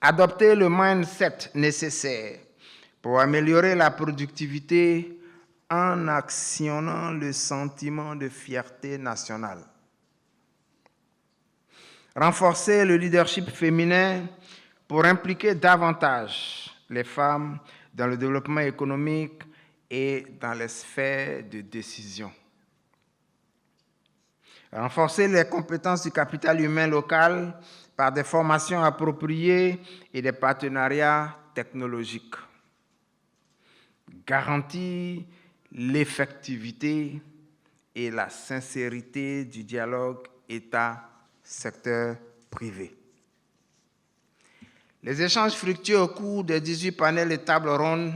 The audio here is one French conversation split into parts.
Adopter le mindset nécessaire pour améliorer la productivité en actionnant le sentiment de fierté nationale. Renforcer le leadership féminin pour impliquer davantage les femmes dans le développement économique et dans les sphères de décision. Renforcer les compétences du capital humain local par des formations appropriées et des partenariats technologiques. Garantir l'effectivité et la sincérité du dialogue État-secteur privé. Les échanges fructueux au cours des 18 panels et tables rondes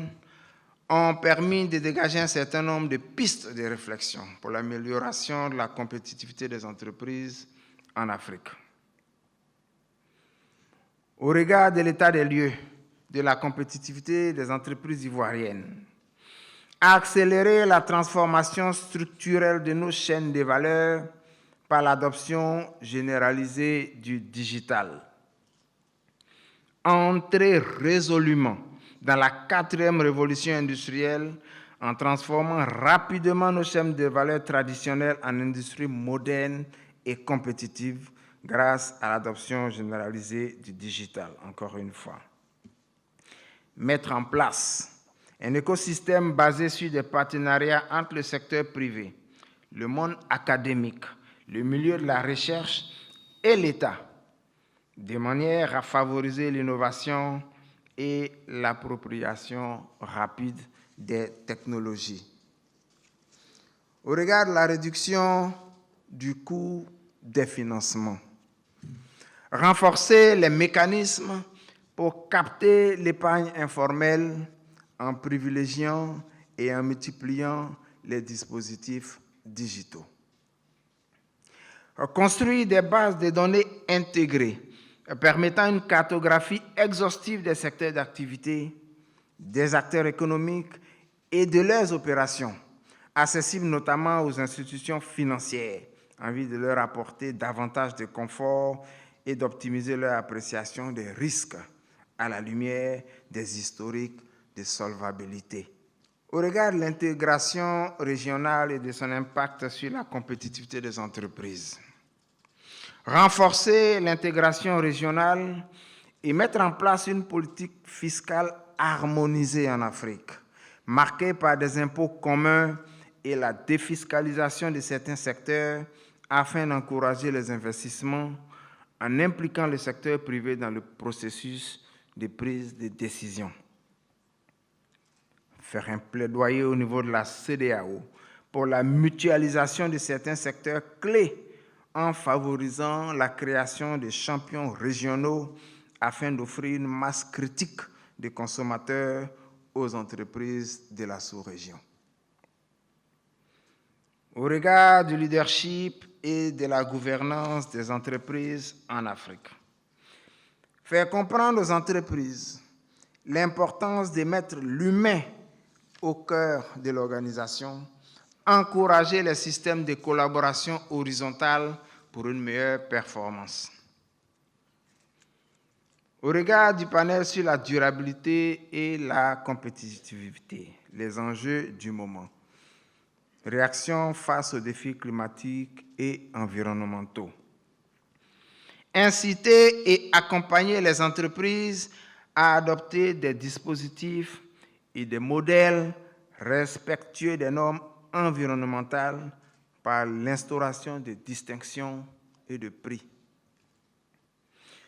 ont permis de dégager un certain nombre de pistes de réflexion pour l'amélioration de la compétitivité des entreprises en Afrique. Au regard de l'état des lieux de la compétitivité des entreprises ivoiriennes, accélérer la transformation structurelle de nos chaînes de valeur par l'adoption généralisée du digital. Entrer résolument dans la 4e révolution industrielle en transformant rapidement nos chaînes de valeur traditionnelles en industries modernes et compétitives grâce à l'adoption généralisée du digital, encore une fois. Mettre en place un écosystème basé sur des partenariats entre le secteur privé, le monde académique, le milieu de la recherche et l'État, de manière à favoriser l'innovation et l'appropriation rapide des technologies. Au regard de la réduction du coût des financements, renforcer les mécanismes pour capter l'épargne informelle en privilégiant et en multipliant les dispositifs digitaux. Construire des bases de données intégrées permettant une cartographie exhaustive des secteurs d'activité, des acteurs économiques et de leurs opérations, accessibles notamment aux institutions financières, en vue de leur apporter davantage de confort et d'optimiser leur appréciation des risques à la lumière des historiques de solvabilité. Au regard de l'intégration régionale et de son impact sur la compétitivité des entreprises, renforcer l'intégration régionale et mettre en place une politique fiscale harmonisée en Afrique, marquée par des impôts communs et la défiscalisation de certains secteurs afin d'encourager les investissements en impliquant le secteur privé dans le processus de prise de décision. Faire un plaidoyer au niveau de la CEDEAO pour la mutualisation de certains secteurs clés en favorisant la création de champions régionaux afin d'offrir une masse critique de consommateurs aux entreprises de la sous-région. Au regard du leadership et de la gouvernance des entreprises en Afrique, faire comprendre aux entreprises l'importance de mettre l'humain au cœur de l'organisation, encourager les systèmes de collaboration horizontale pour une meilleure performance. Au regard du panel sur la durabilité et la compétitivité, les enjeux du moment, réaction face aux défis climatiques et environnementaux, inciter et accompagner les entreprises à adopter des dispositifs et des modèles respectueux des normes environnementales par l'instauration de distinctions et de prix.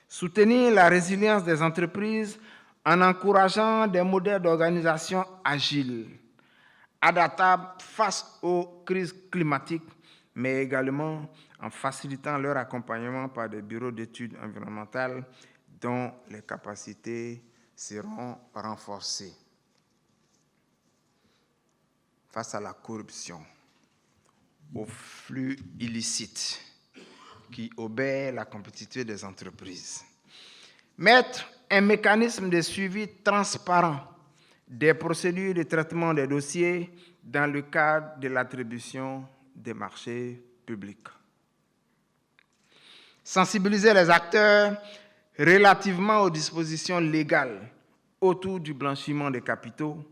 Soutenir la résilience des entreprises en encourageant des modèles d'organisation agiles, adaptables face aux crises climatiques, mais également en facilitant leur accompagnement par des bureaux d'études environnementales dont les capacités seront renforcées. Face à la corruption, aux flux illicites qui obèrent la compétitivité des entreprises. Mettre un mécanisme de suivi transparent des procédures de traitement des dossiers dans le cadre de l'attribution des marchés publics. Sensibiliser les acteurs relativement aux dispositions légales autour du blanchiment des capitaux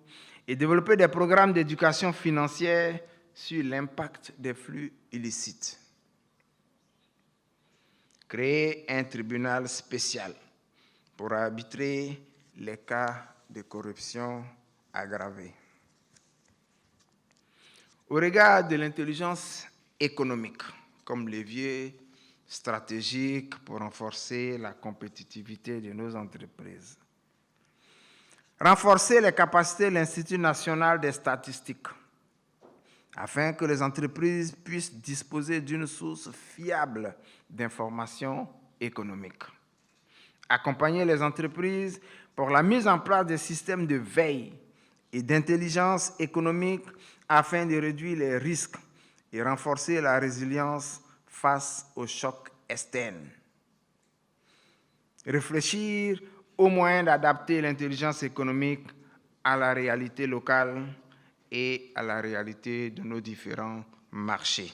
et développer des programmes d'éducation financière sur l'impact des flux illicites. Créer un tribunal spécial pour arbitrer les cas de corruption aggravée. Au regard de l'intelligence économique comme levier stratégique pour renforcer la compétitivité de nos entreprises, renforcer les capacités de l'Institut national des statistiques afin que les entreprises puissent disposer d'une source fiable d'informations économiques. Accompagner les entreprises pour la mise en place des systèmes de veille et d'intelligence économique afin de réduire les risques et renforcer la résilience face aux chocs externes. Réfléchir aux moyens d'adapter l'intelligence économique à la réalité locale et à la réalité de nos différents marchés.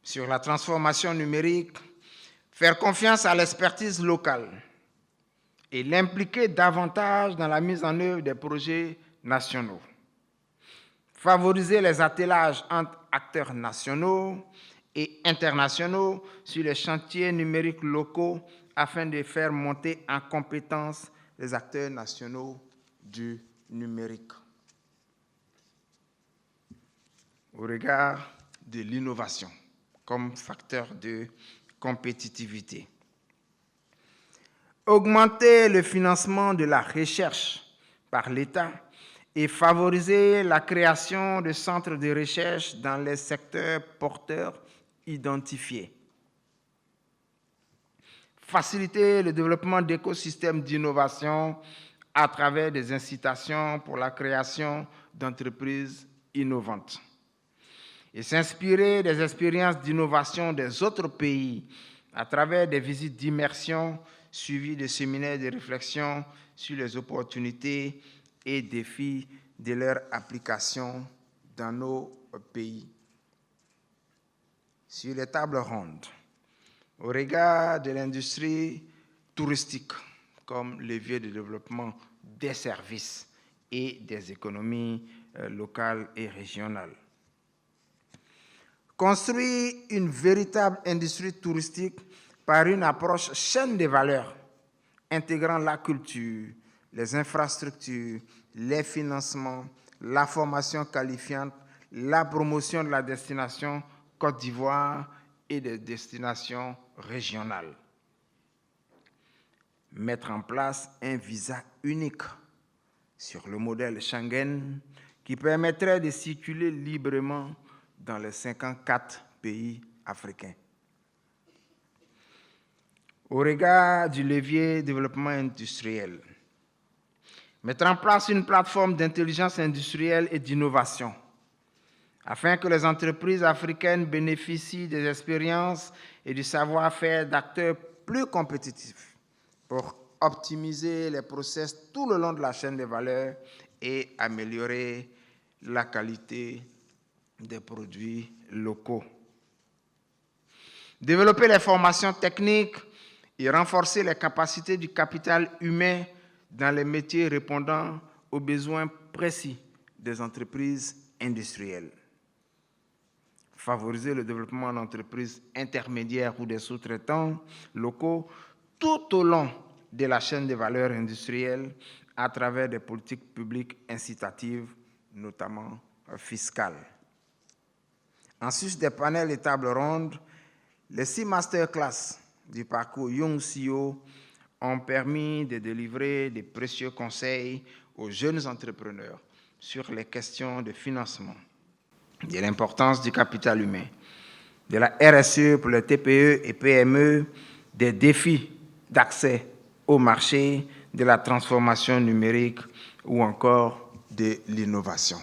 Sur la transformation numérique, faire confiance à l'expertise locale et l'impliquer davantage dans la mise en œuvre des projets nationaux. Favoriser les attelages entre acteurs nationaux et internationaux sur les chantiers numériques locaux afin de faire monter en compétence les acteurs nationaux du numérique. Au regard de l'innovation comme facteur de compétitivité. Augmenter le financement de la recherche par l'État et favoriser la création de centres de recherche dans les secteurs porteurs identifiés. Faciliter le développement d'écosystèmes d'innovation à travers des incitations pour la création d'entreprises innovantes. Et s'inspirer des expériences d'innovation des autres pays à travers des visites d'immersion suivies de séminaires de réflexion sur les opportunités et défis de leur application dans nos pays. Sur les tables rondes, au regard de l'industrie touristique comme levier de développement des services et des économies locales et régionales. Construire une véritable industrie touristique par une approche chaîne de valeur, intégrant la culture, les infrastructures, les financements, la formation qualifiante, la promotion de la destination Côte d'Ivoire et des destinations régionales. Mettre en place un visa unique sur le modèle Schengen qui permettrait de circuler librement dans les 54 pays africains. Au regard du levier développement industriel, mettre en place une plateforme d'intelligence industrielle et d'innovation afin que les entreprises africaines bénéficient des expériences et du savoir-faire d'acteurs plus compétitifs pour optimiser les process tout le long de la chaîne de valeur et améliorer la qualité des produits locaux. Développer les formations techniques et renforcer les capacités du capital humain dans les métiers répondant aux besoins précis des entreprises industrielles. Favoriser le développement d'entreprises intermédiaires ou des sous-traitants locaux tout au long de la chaîne de valeur industrielle à travers des politiques publiques incitatives, notamment fiscales. En sus des panels et tables rondes, les 6 masterclass du parcours Young CEO ont permis de délivrer des précieux conseils aux jeunes entrepreneurs sur les questions de financement, de l'importance du capital humain, de la RSE pour les TPE et PME, des défis d'accès au marché, de la transformation numérique ou encore de l'innovation.